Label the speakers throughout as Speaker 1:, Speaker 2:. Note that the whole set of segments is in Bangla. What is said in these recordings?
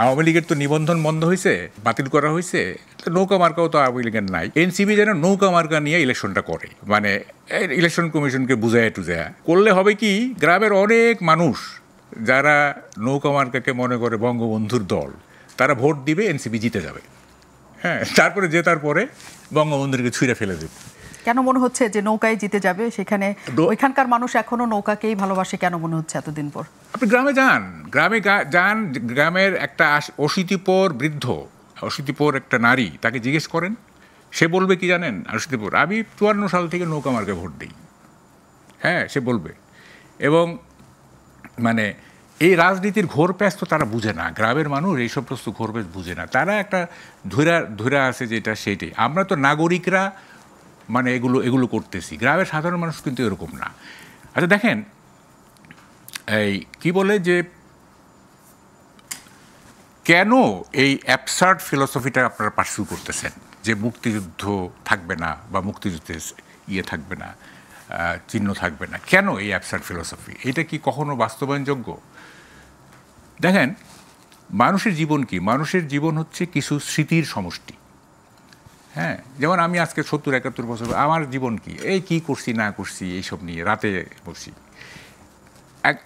Speaker 1: আওয়ামী লীগের তো নিবন্ধন বন্ধ হয়েছে, বাতিল করা হয়েছে, নৌকা মার্কাও তো আওয়ামী লীগের নাই। এনসিপি যেন নৌকা মার্কা নিয়ে ইলেকশনটা করে, মানে ইলেকশন কমিশনকে বুঝায় টুজায়া করলে হবে কি, গ্রামের অনেক মানুষ যারা নৌকা মার্কাকে মনে করে বঙ্গবন্ধুর দল, তারা ভোট দিবে, এনসিপি জিতে যাবে। হ্যাঁ, তারপরে জেতার পরে বঙ্গবন্ধুকে ছুঁড়ে ফেলে দেবে।
Speaker 2: কেন মনে হচ্ছে যে নৌকায় জিতে যাবে? সেখানে ওইখানকার মানুষ এখনো নৌকাকেই ভালোবাসে কেন মনে হচ্ছে এতদিন পর?
Speaker 1: আপনি গ্রামে যান, গ্রামের একটা অশীতিপর বৃদ্ধ, অশীতিপর একটা নারী, তাকে জিজ্ঞেস করেন, সে বলবে কি জানেন? অশীতিপর, আমি 54 সাল থেকে নৌকা মার্কে ভোট দিই। হ্যাঁ, সে বলবে। এবং মানে এই রাজনীতির ঘোর প্যাঁচ তো তারা বুঝে না, গ্রামের মানুষ এই সমস্ত ঘোর প্যাঁচ বুঝে না, তারা একটা ধৈরা আছে যেটা সেইটাই। আমরা তো নাগরিকরা মানে এগুলো করতেছি, গ্রামের সাধারণ মানুষ কিন্তু এরকম না। আচ্ছা দেখেন, এই কি বলে যে কেন এই অ্যাবসার্ড ফিলসফিটা আপনারা পার্সিউ করতেছেন যে মুক্তিযুদ্ধ থাকবে না বা মুক্তিযুদ্ধের থাকবে না, চিহ্ন থাকবে না? কেন এই অ্যাবসার্ড ফিলসফি? এটা কি কখনো বাস্তবায়নযোগ্য? দেখেন, মানুষের জীবন কি? মানুষের জীবন হচ্ছে কিছু স্মৃতির সমষ্টি। হ্যাঁ, যেমন আমি আজকে 70-71 বছর, আমার জীবন কি, এই কি করছি না করছি এইসব নিয়ে রাতে বসি।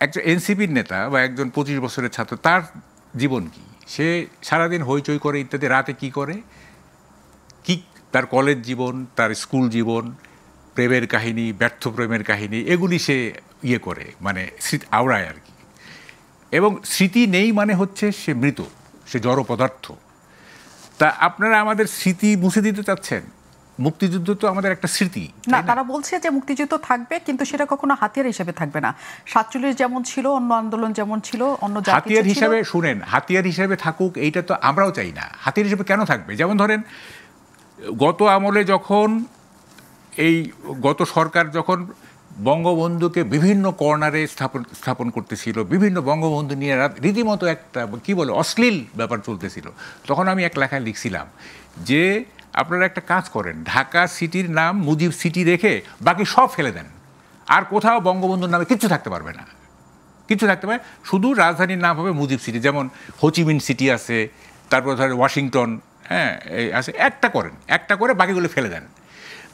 Speaker 1: একজন এনসিপির নেতা বা একজন 25 বছরের ছাত্র, তার জীবন কি? সে সারাদিন হইচই করে ইত্যাদি, রাতে কি করে, কি তার কলেজ জীবন, তার স্কুল জীবন, প্রেমের কাহিনী, ব্যর্থ প্রেমের কাহিনী, এগুলি সে করে, মানে আওড়ায় আর কি। এবং স্মৃতি নেই মানে হচ্ছে সে মৃত, সে জড় পদার্থ। তা আপনারা আমাদের স্মৃতি মুছে দিতে চাচ্ছেন? মুক্তিযুদ্ধ তো আমাদের একটা স্মৃতি
Speaker 2: না, তারা বলছে যে মুক্তিযুদ্ধ থাকবে, কিন্তু সেটা কখনো হাতিয়ার হিসেবে থাকবে না। 47 যেমন ছিল, অন্য আন্দোলন যেমন ছিল, অন্য
Speaker 1: হাতিয়ার হিসাবে, শুনেন, হাতিয়ার হিসাবে থাকুক, এইটা তো আমরাও চাই না। হাতিয়ার হিসেবে কেন থাকবে? যেমন ধরেন, গত আমলে যখন গত সরকার যখন বঙ্গবন্ধুকে বিভিন্ন কর্নারে স্থাপন করতেছিল, বিভিন্ন বঙ্গবন্ধু নিয়ে রীতিমতো একটা কি বলে অশ্লীল ব্যাপার চলতেছিল, তখন আমি এক লেখায় লিখছিলাম যে আপনারা একটা কাজ করেন, ঢাকা সিটির নাম মুজিব সিটি রেখে বাকি সব ফেলে দেন, আর কোথাও বঙ্গবন্ধুর নামে কিচ্ছু থাকতে পারবে না, কিছু থাকতে পারে, শুধু রাজধানীর নাম হবে মুজিব সিটি। যেমন হোচিমিন সিটি আছে, তারপর ধরেন ওয়াশিংটন, হ্যাঁ আছে, একটা করে বাকিগুলো ফেলে দেন।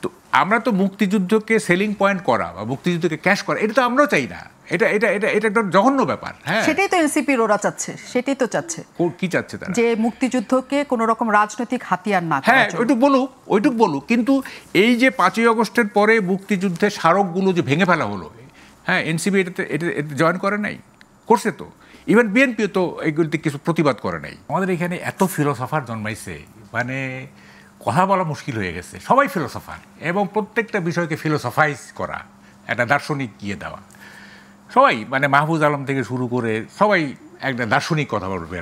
Speaker 1: তো আমরা তো মুক্তিযুদ্ধকে সেলিং পয়েন্ট করা বা মুক্তিযুদ্ধকে ক্যাশ করা, এটা তো আমরাও চাই না। এটা এটা এটা এটা একটা জঘন্য ব্যাপার। হ্যাঁ,
Speaker 2: সেটাই তো এনসিপির ওরা চাচ্ছে, সেটাই তো চাচ্ছে।
Speaker 1: কি চাচ্ছে তারা? যে
Speaker 2: মুক্তিযুদ্ধকে কোনো রকম রাজনৈতিক হাতিয়ার না।
Speaker 1: হ্যাঁ, ওইটুক বলুক, কিন্তু এই যে 5ই আগস্টের পরে মুক্তিযুদ্ধের স্মারকগুলো যে ভেঙে ফেলা হলো, হ্যাঁ, এনসিপি এটা জয়েন করে নাই, করছে তো। ইভেন বিএনপিও তো এগুলিতে কিছু প্রতিবাদ করে নাই। আমাদের এখানে এত ফিলোসফার জন্মাইছে, মানে কথা বলা মুশকিল হয়ে গেছে। সবাই ফিলোসফার, এবং প্রত্যেকটা বিষয়কে ফিলোসফাইজ করা, একটা দার্শনিক দেওয়া। সবাই, মানে মাহফুজ আলম থেকে শুরু করে সবাই একটা দার্শনিক কথা বলবে।